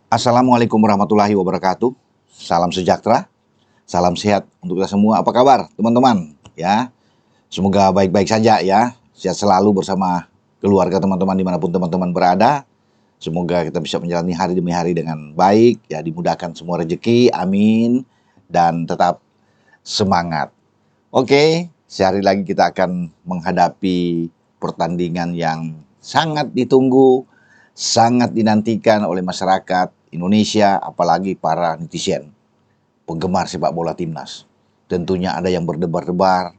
Assalamualaikum warahmatullahi wabarakatuh. Salam sejahtera, salam sehat untuk kita semua. Apa kabar, teman-teman? Ya, semoga baik-baik saja ya. Sehat selalu bersama keluarga teman-teman dimanapun teman-teman berada. Semoga kita bisa menjalani hari demi hari dengan baik, ya dimudahkan semua rezeki, amin. Dan tetap semangat. Oke, sehari lagi kita akan menghadapi pertandingan yang sangat ditunggu, sangat dinantikan oleh masyarakat Indonesia, apalagi para netizen, penggemar sepak bola timnas. Tentunya ada yang berdebar-debar,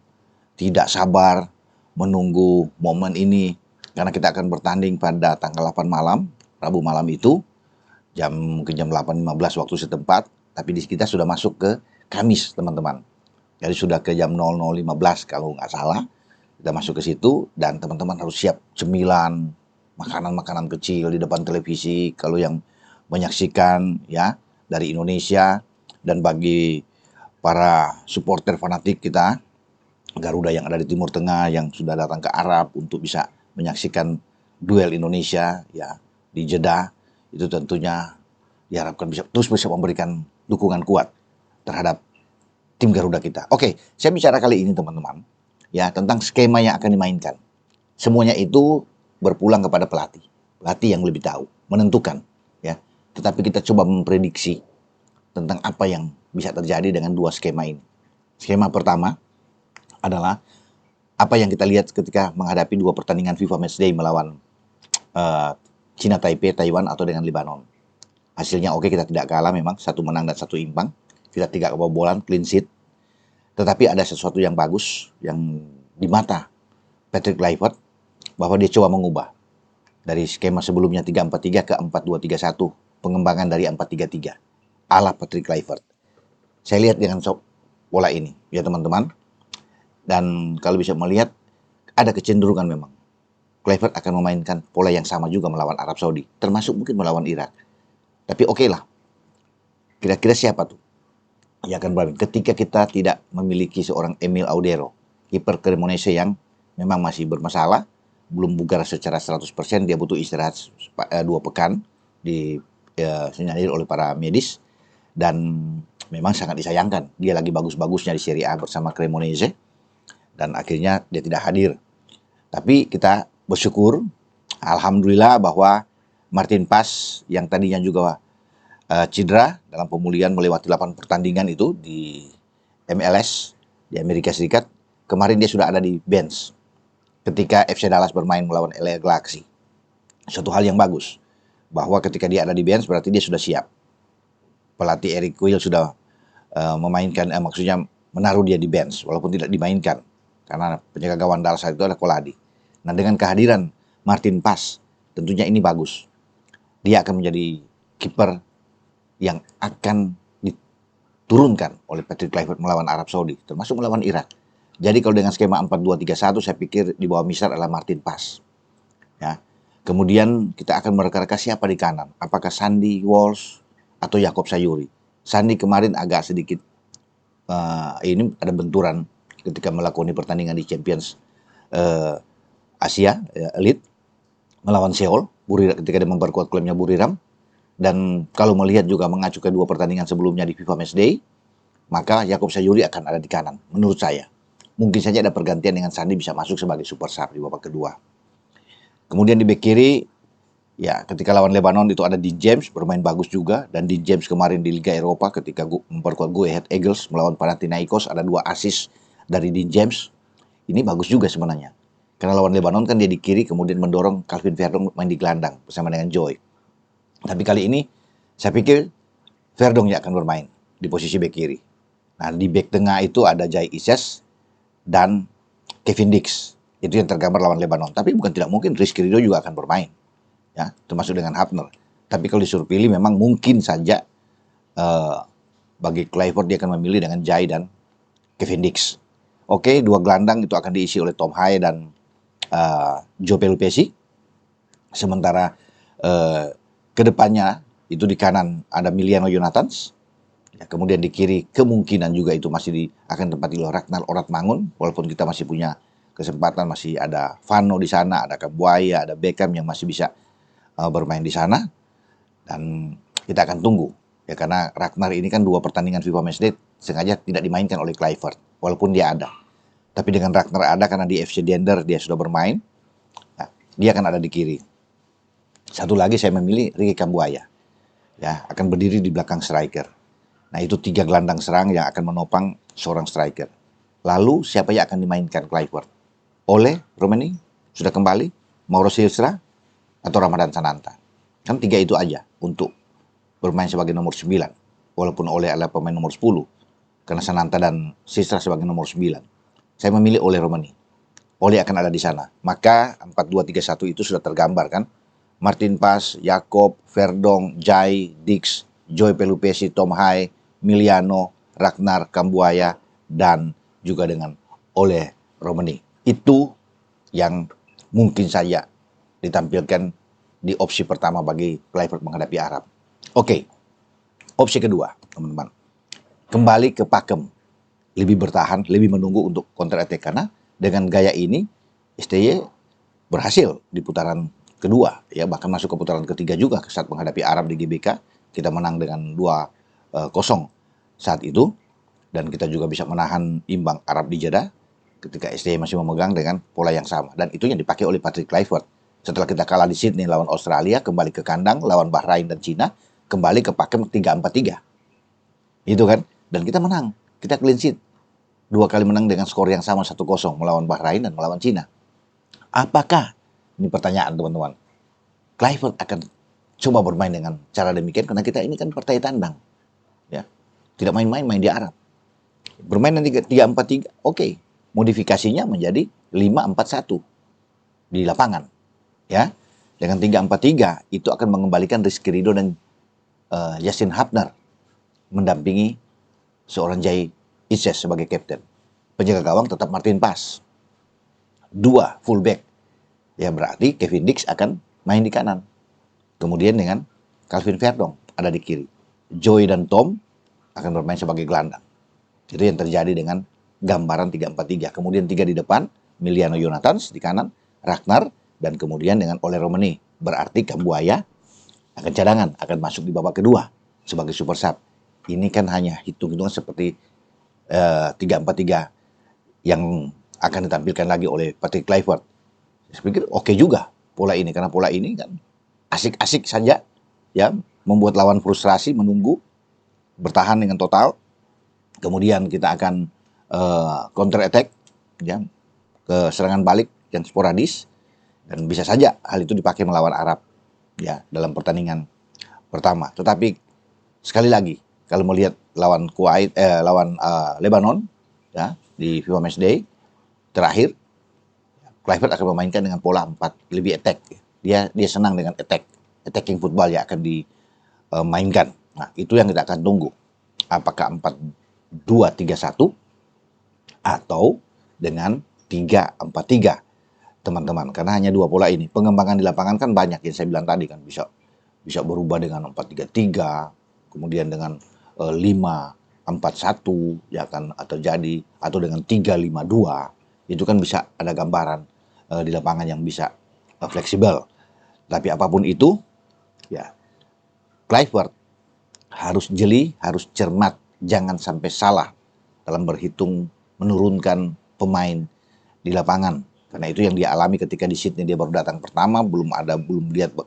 tidak sabar menunggu momen ini, karena kita akan bertanding pada tanggal 8 malam, Rabu malam itu, jam 8.15 waktu setempat, tapi di kita sudah masuk ke Kamis, teman-teman. Jadi sudah ke jam 00.15 kalau nggak salah, kita masuk ke situ dan teman-teman harus siap cemilan, makanan-makanan kecil di depan televisi kalau yang menyaksikan ya dari Indonesia, dan bagi para supporter fanatik kita Garuda yang ada di Timur Tengah yang sudah datang ke Arab untuk bisa menyaksikan duel Indonesia ya di Jeddah, itu tentunya diharapkan bisa terus bisa memberikan dukungan kuat terhadap tim Garuda kita. Oke, saya bicara kali ini teman-teman ya tentang skema yang akan dimainkan. Semuanya itu berpulang kepada pelatih. Pelatih yang lebih tahu, menentukan ya. Tetapi kita coba memprediksi tentang apa yang bisa terjadi dengan dua skema ini. Skema pertama adalah apa yang kita lihat ketika menghadapi dua pertandingan FIFA Matchday melawan uh, Cina Taipei, Taiwan atau dengan Lebanon. Hasilnya oke, kita tidak kalah memang, satu menang dan satu imbang. Kita tidak kebobolan, clean sheet. Tetapi ada sesuatu yang bagus yang di mata Patrick Kluivert, bahwa dia coba mengubah dari skema sebelumnya 3-4-3 ke 4-2-3-1, pengembangan dari 4-3-3 ala Patrick Kluivert. Saya lihat dengan pola ini ya teman-teman, dan kalau bisa melihat ada kecenderungan memang Kluivert akan memainkan pola yang sama juga melawan Arab Saudi, termasuk mungkin melawan Irak. Tapi oke lah, kira-kira siapa tuh yang akan bermain ketika kita tidak memiliki seorang Emil Audero, kiper Cremonese yang memang masih bermasalah, belum bugar secara 100%, dia butuh istirahat 2 pekan disinyalir oleh para medis, dan memang sangat disayangkan dia lagi bagus-bagusnya di Serie A bersama Cremonese dan akhirnya dia tidak hadir. Tapi kita bersyukur, alhamdulillah, bahwa Martin Paes yang tadinya juga cedera dalam pemulihan melewati 8 pertandingan itu di MLS di Amerika Serikat, kemarin dia sudah ada di bench ketika FC Dallas bermain melawan LA Galaxy. Suatu hal yang bagus, bahwa ketika dia ada di bench berarti dia sudah siap. Pelatih Eric Will sudah memainkan, maksudnya menaruh dia di bench walaupun tidak dimainkan, karena penjaga gawang Dallas itu adalah Koladi. Nah, dengan kehadiran Martin Paes, tentunya ini bagus. Dia akan menjadi kiper yang akan diturunkan oleh Patrick Kluivert melawan Arab Saudi, termasuk melawan Irak. Jadi kalau dengan skema 4-2-3-1, saya pikir di bawah Misar adalah Martin Paes. Ya. Kemudian kita akan mereka-reka siapa di kanan. Apakah Sandy Walsh atau Yakob Sayuri. Sandy kemarin agak sedikit ini ada benturan ketika melakoni pertandingan di Champions Asia Elite melawan Seoul, ketika dia memperkuat klubnya Buriram. Dan kalau melihat juga mengacu ke dua pertandingan sebelumnya di FIFA Matchday, maka Yakob Sayuri akan ada di kanan, menurut saya. Mungkin saja ada pergantian dengan Sandi bisa masuk sebagai super sub di babak kedua. Kemudian di bek kiri, ya ketika lawan Lebanon itu ada Dean James, bermain bagus juga. Dan Dean James kemarin di Liga Eropa ketika memperkuat Go Ahead Eagles melawan Panathinaikos, ada 2 assist dari Dean James. Ini bagus juga sebenarnya. Karena lawan Lebanon kan dia di kiri, kemudian mendorong Calvin Verdong main di gelandang bersama dengan Joy. Tapi kali ini saya pikir Verdong yang akan bermain di posisi bek kiri. Nah, di bek tengah itu ada Jai Ises dan Kevin Dix. Itu yang tergambar lawan Lebanon. Tapi bukan tidak mungkin Rizky Ridho juga akan bermain. Ya, termasuk dengan Hafner. Tapi kalau disuruh pilih memang mungkin saja bagi Kluivert dia akan memilih dengan Jai dan Kevin Dix. Oke, 2 gelandang itu akan diisi oleh Tom Haye dan Joe Pelupesi. Sementara kedepannya itu di kanan ada Miliano Jonathans, ya, kemudian di kiri kemungkinan juga itu masih akan tempati oleh Ragnar Oratmangun, walaupun kita masih punya kesempatan, masih ada Vano di sana, ada Kabuaya, ada Beckham yang masih bisa bermain di sana. Dan kita akan tunggu. Ya karena Ragnar ini kan 2 pertandingan FIFA Matchday sengaja tidak dimainkan oleh Kluivert, walaupun dia ada. Tapi dengan Ragnar ada karena di FC Dender dia sudah bermain, nah, dia akan ada di kiri. Satu lagi saya memilih Ricky Kambuaya, ya akan berdiri di belakang striker. Nah itu 3 gelandang serang yang akan menopang seorang striker. Lalu siapa yang akan dimainkan Kluivert? Ole Romani sudah kembali, Mauro Silstra atau Ramadan Sananta. Kan 3 itu aja untuk bermain sebagai nomor 9. Walaupun Ole adalah pemain nomor 10. Karena Sananta dan Silstra sebagai nomor 9. Saya memilih Ole Romani. Ole akan ada di sana. Maka 4-2-3-1 itu sudah tergambar kan. Martin Pas, Jakob, Verdong, Jai, Dix, Joy Pelupesi, Tom Hai, Miliano, Ragnar, Kambuaya, dan juga dengan Ole Romani. Itu yang mungkin saja ditampilkan di opsi pertama bagi Kluivert menghadapi Arab. Oke, opsi kedua, teman-teman. Kembali ke Pakem. Lebih bertahan, lebih menunggu untuk counter attack. Karena dengan gaya ini, STY berhasil di putaran kedua. Ya, bahkan masuk ke putaran ketiga juga saat menghadapi Arab di GBK. Kita menang dengan 2-0 saat itu. Dan kita juga bisa menahan imbang Arab di Jeddah ketika STY masih memegang dengan pola yang sama. Dan itu yang dipakai oleh Patrick Kluivert. Setelah kita kalah di Sydney lawan Australia, kembali ke kandang lawan Bahrain dan Cina, kembali ke pakem 3-4-3. Itu kan? Dan kita menang. Kita clean sheet. 2 kali menang dengan skor yang sama 1-0 melawan Bahrain dan melawan Cina. Apakah, ini pertanyaan teman-teman, Kluivert akan coba bermain dengan cara demikian? Karena kita ini kan partai tandang. Ya. Tidak main-main, main di Arab. Bermain nanti 3-4-3, oke. Modifikasinya menjadi 5-4-1 di lapangan. Ya. Dengan 3-4-3 itu akan mengembalikan Rizky Ridho dan Yasin Hapner mendampingi seorang Jai Ises sebagai kapten. Penjaga gawang tetap Martin Pas. 2 fullback. Ya berarti Kevin Dix akan main di kanan. Kemudian dengan Calvin Verdong ada di kiri. Joy dan Tom akan bermain sebagai gelandang. Itu yang terjadi dengan gambaran 3-4-3. Kemudian 3 di depan, Miliano Jonathans di kanan, Ragnar, dan kemudian dengan Ole Romani. Berarti Kambuaya akan cadangan, akan masuk di babak kedua sebagai super sub. Ini kan hanya hitung-hitungan seperti 3-4-3 yang akan ditampilkan lagi oleh Patrick Kluivert. Saya pikir oke juga pola ini, karena pola ini kan asik-asik saja, ya, membuat lawan frustrasi, menunggu, bertahan dengan total. Kemudian kita akan counter attack, ya, ke serangan balik yang sporadis, dan bisa saja hal itu dipakai melawan Arab, ya, dalam pertandingan pertama. Tetapi sekali lagi, kalau melihat lawan Kuwait, lawan Lebanon, ya, di FIFA Matchday terakhir, Kluivert akan memainkan dengan pola 4, lebih attack. Dia senang dengan attacking football yang akan dimainkan. Nah, itu yang kita akan tunggu. Apakah 4-2-3-1 atau dengan 3-4-3, teman-teman. Karena hanya 2 pola ini. Pengembangan di lapangan kan banyak yang saya bilang tadi kan, bisa berubah dengan 4-3-3, kemudian dengan 5-4-1 ya kan, atau jadi, atau dengan 3-5-2. Itu kan bisa ada gambaran di lapangan yang bisa fleksibel. Tapi apapun itu, ya, Kluivert harus jeli, harus cermat, jangan sampai salah dalam berhitung menurunkan pemain di lapangan. Karena itu yang dia alami ketika di Sydney, dia baru datang pertama, belum lihat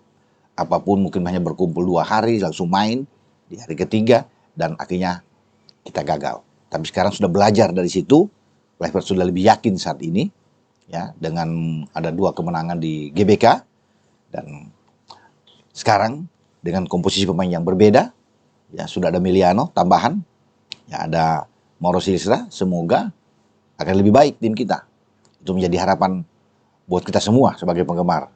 apapun, mungkin hanya berkumpul 2 hari langsung main di hari ketiga, dan akhirnya kita gagal. Tapi sekarang sudah belajar dari situ, Kluivert sudah lebih yakin saat ini, ya, dengan ada 2 kemenangan di GBK, dan sekarang dengan komposisi pemain yang berbeda, ya, sudah ada Miliano tambahan, ya, ada Mauro Silstra, semoga akan lebih baik tim kita. Itu menjadi harapan buat kita semua sebagai penggemar,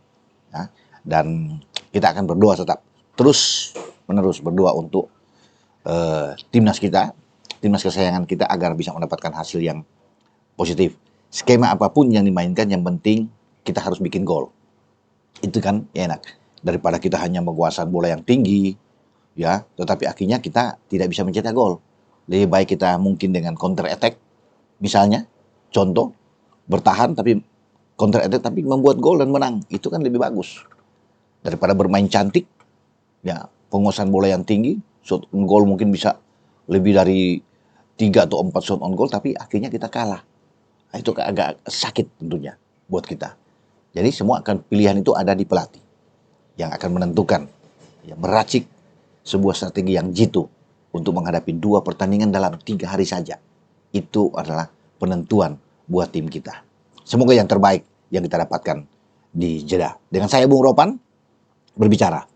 ya. Dan kita akan berdoa tetap terus menerus berdoa untuk timnas kita, timnas kesayangan kita, agar bisa mendapatkan hasil yang positif. Skema apapun yang dimainkan, yang penting kita harus bikin gol. Itu kan enak, daripada kita hanya menguasai bola yang tinggi, ya, tetapi akhirnya kita tidak bisa mencetak gol. Lebih baik kita mungkin dengan counter attack, misalnya, contoh, bertahan tapi counter attack tapi membuat gol dan menang. Itu kan lebih bagus daripada bermain cantik, ya, penguasaan bola yang tinggi, shot on goal mungkin bisa lebih dari 3 atau 4 shot on goal, tapi akhirnya kita kalah. Nah, itu agak sakit tentunya buat kita. Jadi semua pilihan itu ada di pelatih yang akan menentukan, ya, meracik sebuah strategi yang jitu untuk menghadapi 2 pertandingan dalam 3 hari saja. Itu adalah penentuan buat tim kita. Semoga yang terbaik yang kita dapatkan di Jeddah. Dengan saya Bung Ropan berbicara.